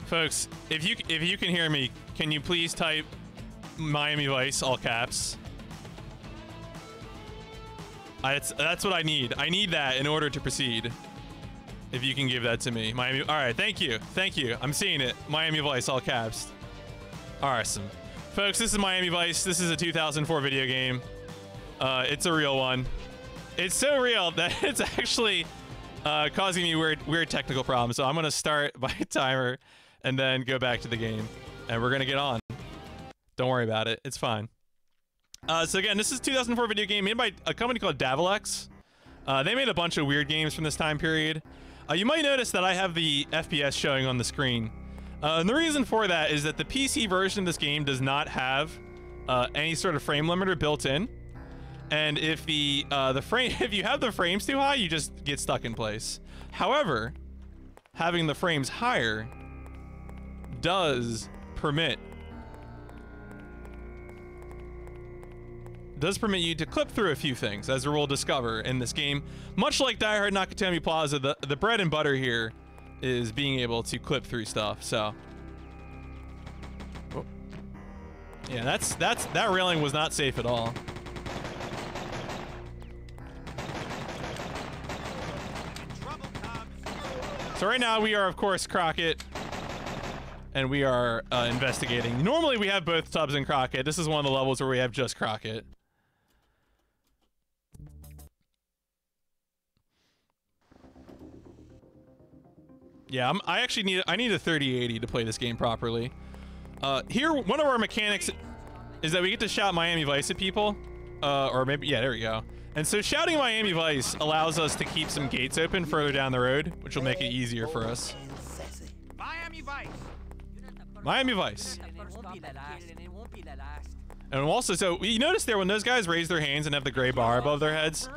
Folks, if you can hear me, can you please type Miami Vice all caps? That's what I need. I need that in order to proceed. If you can give that to me, Miami. All right, thank you, thank you. I'm seeing it. Miami Vice all caps. Awesome, folks. This is Miami Vice. This is a 2004 video game. It's a real one. It's so real that it's actually causing me weird technical problems. So I'm gonna start by timer and then go back to the game, and we're gonna get on. Don't worry about it. It's fine. So again, this is a 2004 video game made by a company called Davalex. They made a bunch of weird games from this time period. You might notice that I have the FPS showing on the screen. And the reason for that is that the PC version of this game does not have any sort of frame limiter built in. And if if you have the frames too high, you just get stuck in place. However, having the frames higher does permit you to clip through a few things, as we'll discover in this game. Much like Die Hard Nakatomi Plaza, the bread and butter here is being able to clip through stuff. So, oh. Yeah, that railing was not safe at all. So right now we are, of course, Crockett, and we are investigating. Normally we have both Tubbs and Crockett. This is one of the levels where we have just Crockett. Yeah, I actually need a 3080 to play this game properly. Here, one of our mechanics is that we get to shout Miami Vice at people, or maybe, yeah, there we go. And so shouting Miami Vice allows us to keep some gates open further down the road, which will make it easier for us. Miami Vice. Miami Vice. And also, so you notice there when those guys raise their hands and have the gray bar above their heads,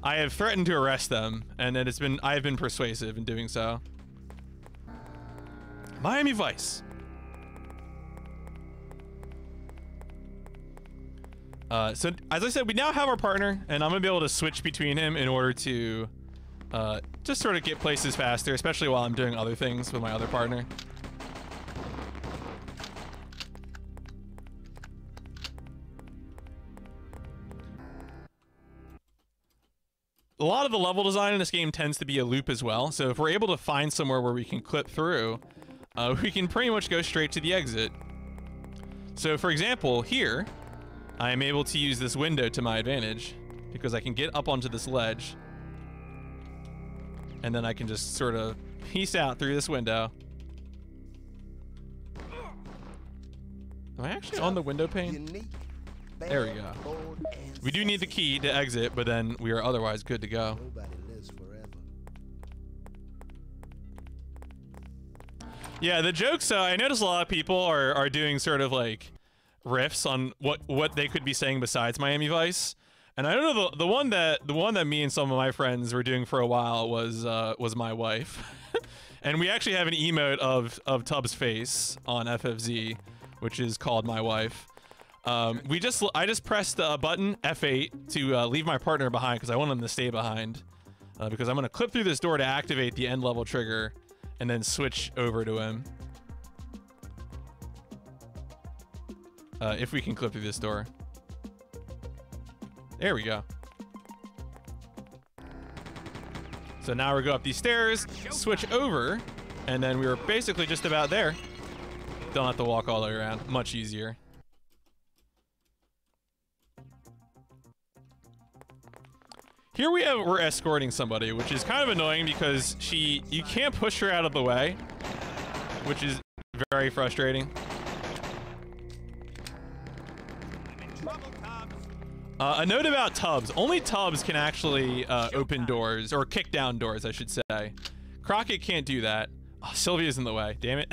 I have threatened to arrest them, and then I have been persuasive in doing so. Miami Vice. So as I said, we now have our partner, and I'm gonna be able to switch between him in order to just sort of get places faster, especially while I'm doing other things with my other partner. A lot of the level design in this game tends to be a loop as well, so if we're able to find somewhere where we can clip through, we can pretty much go straight to the exit. So for example, here, I am able to use this window to my advantage because I can get up onto this ledge, and then I can just sort of peace out through this window. Am I actually on the window pane? There we go. We do need the key to exit, but then we are otherwise good to go. Yeah, the jokes, I notice a lot of people are doing sort of like riffs on what they could be saying besides Miami Vice. And I don't know, the one that me and some of my friends were doing for a while was my wife. And we actually have an emote of Tubbs' face on FFZ, which is called my wife. I just pressed a button, F8, to leave my partner behind because I want him to stay behind. Because I'm gonna clip through this door to activate the end level trigger and then switch over to him. If we can clip through this door. There we go. So now we go up these stairs, switch over, and then we were basically just about there. Don't have to walk all the way around. Much easier. Here we're escorting somebody, which is kind of annoying because you can't push her out of the way, which is very frustrating. A note about Tubbs. Only Tubbs can actually open doors, or kick down doors, I should say. Crockett can't do that. Oh, Sylvia's in the way. Damn it.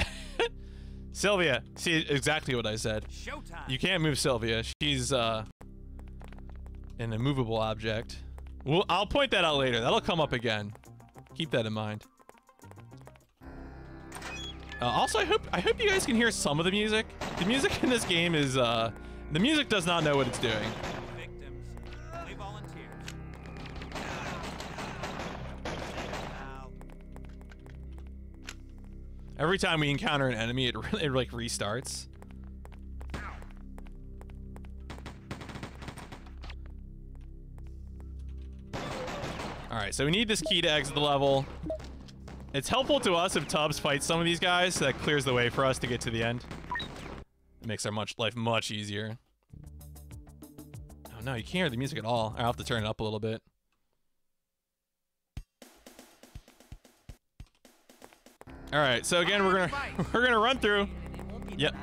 Sylvia. See, exactly what I said. You can't move Sylvia. She's an immovable object. Well, I'll point that out later. That'll come up again. Keep that in mind. Also, I hope you guys can hear some of the music. The music in this game is the music does not know what it's doing. Every time we encounter an enemy, it like restarts. All right, so we need this key to exit the level. It's helpful to us if Tubbs fights some of these guys, so that clears the way for us to get to the end. It makes our life much easier. Oh no, you can't hear the music at all. I'll have to turn it up a little bit. All right, so again, we're gonna run through. Yep.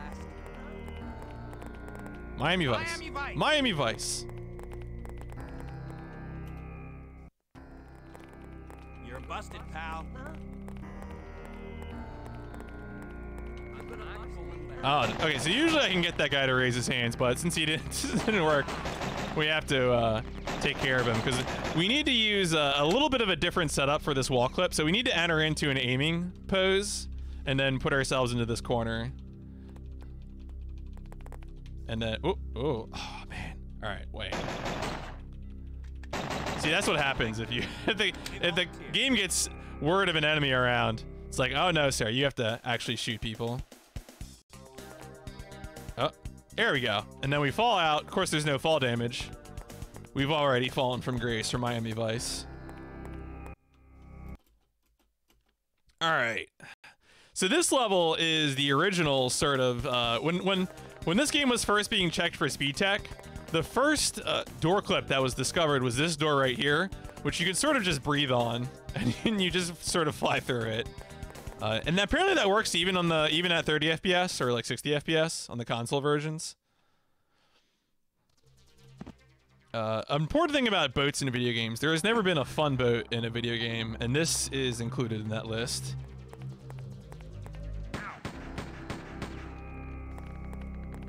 Miami Vice. Miami Vice. You're busted, pal. Oh, okay, so usually I can get that guy to raise his hands, but since he didn't work, we have to take care of him, because we need to use a little bit of a different setup for this wall clip. So we need to enter into an aiming pose and then put ourselves into this corner. And then, oh man. All right, wait. See, that's what happens if you, if the game gets word of an enemy around. It's like, oh no, sir, you have to actually shoot people. Oh, there we go. And then we fall out. Of course, there's no fall damage. We've already fallen from grace for Miami Vice. All right. So this level is the original sort of, when this game was first being checked for speed tech, the first door clip that was discovered was this door right here, which you could sort of just breathe on, and you just sort of fly through it. And apparently that works even on even at 30 FPS or like 60 FPS on the console versions. Important thing about boats in video games, there has never been a fun boat in a video game, and this is included in that list.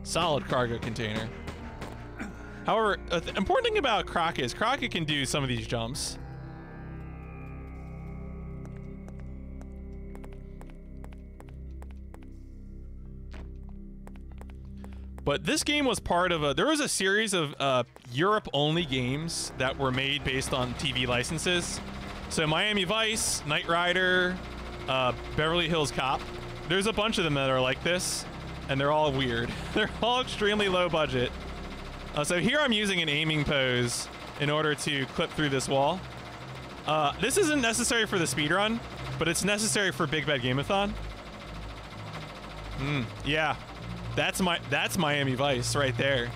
Solid cargo container. However, the important thing about Crockett is Crockett can do some of these jumps. But this game was part of there was a series of Europe-only games that were made based on TV licenses. So Miami Vice, Knight Rider, Beverly Hills Cop. There's a bunch of them that are like this, and they're all weird. They're all extremely low budget. So here I'm using an aiming pose in order to clip through this wall. This isn't necessary for the speedrun, but it's necessary for Big Bad Game-a-thon. Yeah. That's Miami Vice right there.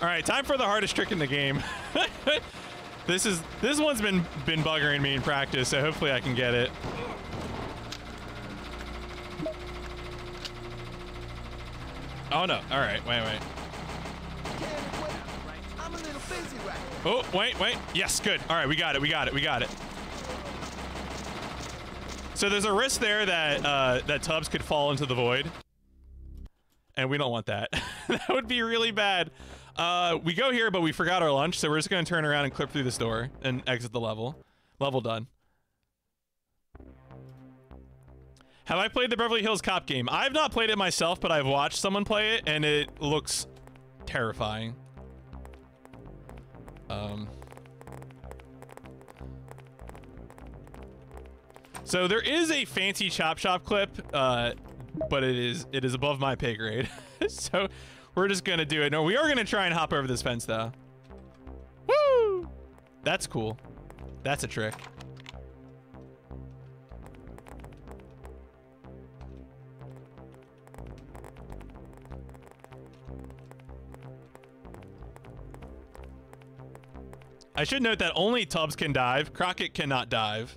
All right, time for the hardest trick in the game. This one's been buggering me in practice, so hopefully I can get it. Oh no! All right, wait. I'm a little busy right now. Oh, wait. Yes, good. All right, we got it. So there's a risk there that that Tubbs could fall into the void, and we don't want that. That would be really bad. We go here, but we forgot our lunch, so we're just gonna turn around and clip through this door and exit the level. Level done. Have I played the Beverly Hills Cop game? I've not played it myself, but I've watched someone play it, and it looks terrifying. So there is a fancy chop shop clip, but it is above my pay grade. So we're just gonna do it. No, we are gonna try and hop over this fence though. Woo! That's cool. That's a trick. I should note that only Tubbs can dive. Crockett cannot dive.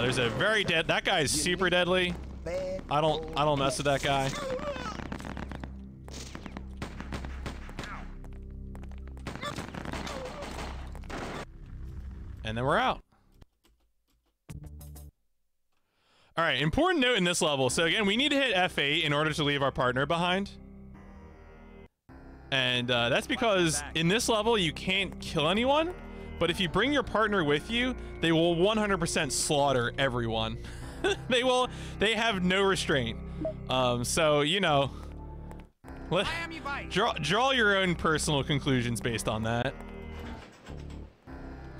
There's a very that guy is super deadly. I don't mess with that guy. And then we're out. All right, important note in this level. So again, we need to hit F8 in order to leave our partner behind. And that's because in this level, you can't kill anyone. But if you bring your partner with you, they will 100% slaughter everyone. They have no restraint. So, you know, draw your own personal conclusions based on that.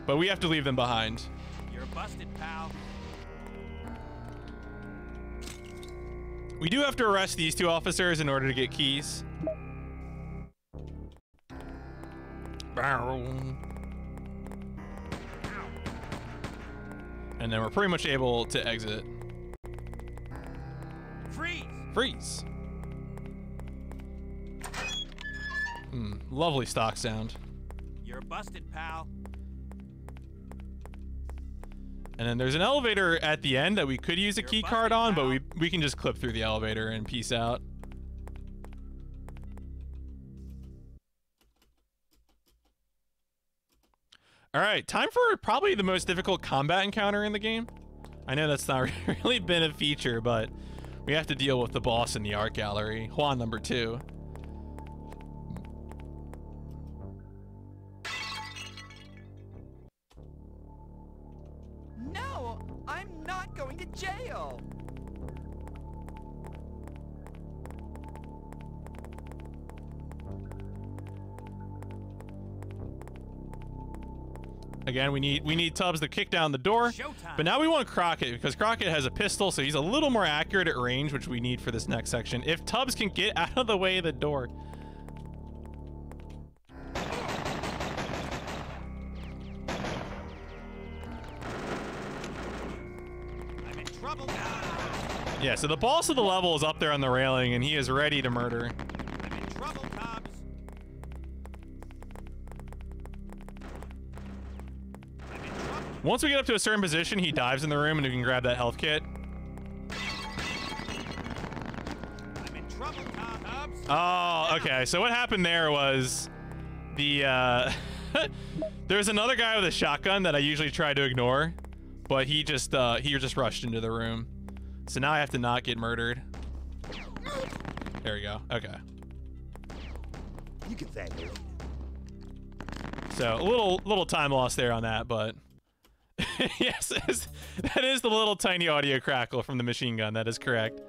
But we have to leave them behind. You're busted, pal. We do have to arrest these two officers in order to get keys. And then we're pretty much able to exit. Freeze! Freeze! Lovely stock sound. You're busted, pal. And then there's an elevator at the end that we could use a key card on, but we can just clip through the elevator and peace out. All right, time for probably the most difficult combat encounter in the game. I know that's not really been a feature, but we have to deal with the boss in the art gallery, Juan number 2. No, I'm not going to jail. Again, we need Tubbs to kick down the door, but now we want Crockett because Crockett has a pistol, so he's a little more accurate at range, which we need for this next section. If Tubbs can get out of the way of the door. I'm in trouble. Yeah, so the boss of the level is up there on the railing, and he is ready to murder. I'm in trouble, Tubbs. Once we get up to a certain position, he dives in the room and we can grab that health kit. I'm in trouble, Tubbs. Oh, okay. So what happened there was the there's another guy with a shotgun that I usually try to ignore, but he just rushed into the room. So now I have to not get murdered. There we go. Okay. You get that. So a little time loss there on that, but yes, that is the little tiny audio crackle from the machine gun. That is correct.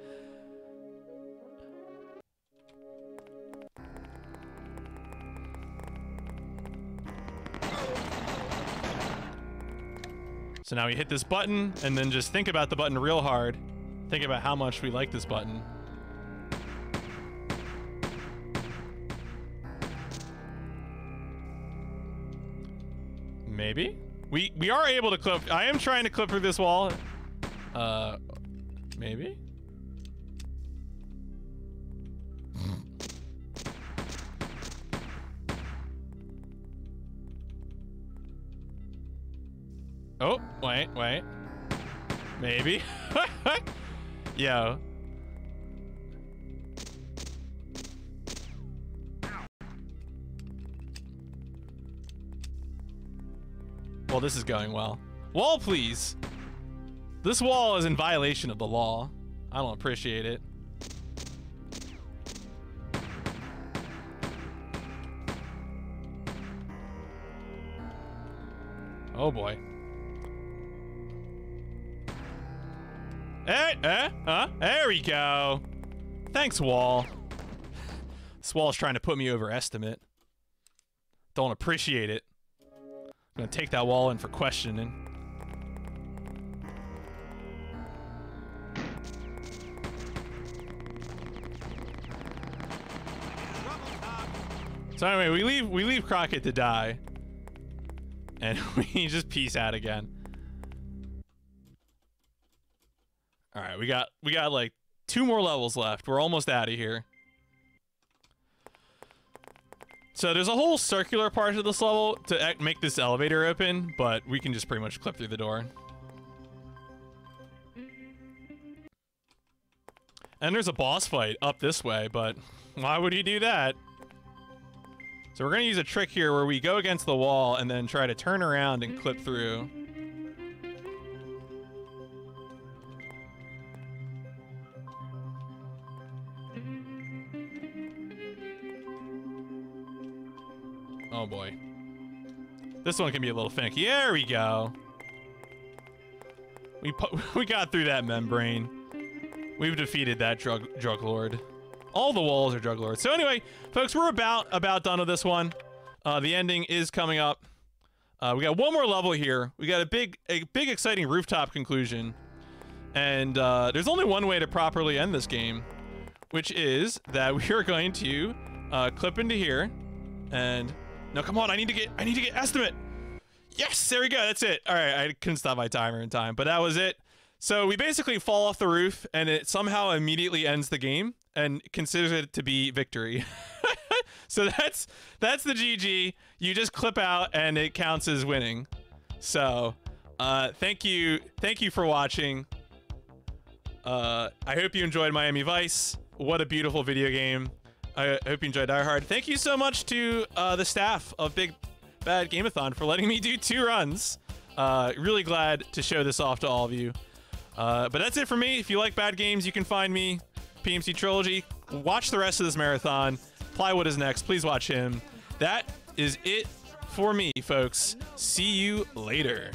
So now we hit this button and then just think about the button real hard. Think about how much we like this button. Maybe? We are able to clip. I am trying to clip through this wall. Maybe? Oh, wait. Maybe. Yo. Well, this is going well. Wall, please. This wall is in violation of the law. I don't appreciate it. Oh boy. There we go. Thanks, wall. This wall's trying to put me over estimate. Don't appreciate it. I'm gonna take that wall in for questioning. So anyway, we leave Crockett to die, and we just peace out again. All right, we got like 2 more levels left. We're almost out of here. So there's a whole circular part of this level to make this elevator open, but we can just pretty much clip through the door. And there's a boss fight up this way, but why would you do that? So we're gonna use a trick here where we go against the wall and then try to turn around and clip through. Oh boy. This one can be a little finicky. There we go. We got through that membrane. We've defeated that drug lord. All the walls are drug lords. So anyway, folks, we're about done with this one. The ending is coming up. We got one more level here. We got a big exciting rooftop conclusion. And there's only one way to properly end this game, which is that we are going to clip into here. And no, come on, I need to get estimate. Yes, there we go. That's it. All right, I couldn't stop my timer in time, but that was it. So we basically fall off the roof, and it somehow immediately ends the game and considers it to be victory. So that's the GG. You just clip out, and it counts as winning. So thank you for watching. I hope you enjoyed Miami Vice. What a beautiful video game. I hope you enjoyed Die Hard. Thank you so much to the staff of Big Bad Game-a-thon for letting me do 2 runs. Really glad to show this off to all of you. But that's it for me. If you like bad games, you can find me, pmcTRILOGY. Watch the rest of this marathon. Plywood is next. Please watch him. That is it for me, folks. See you later.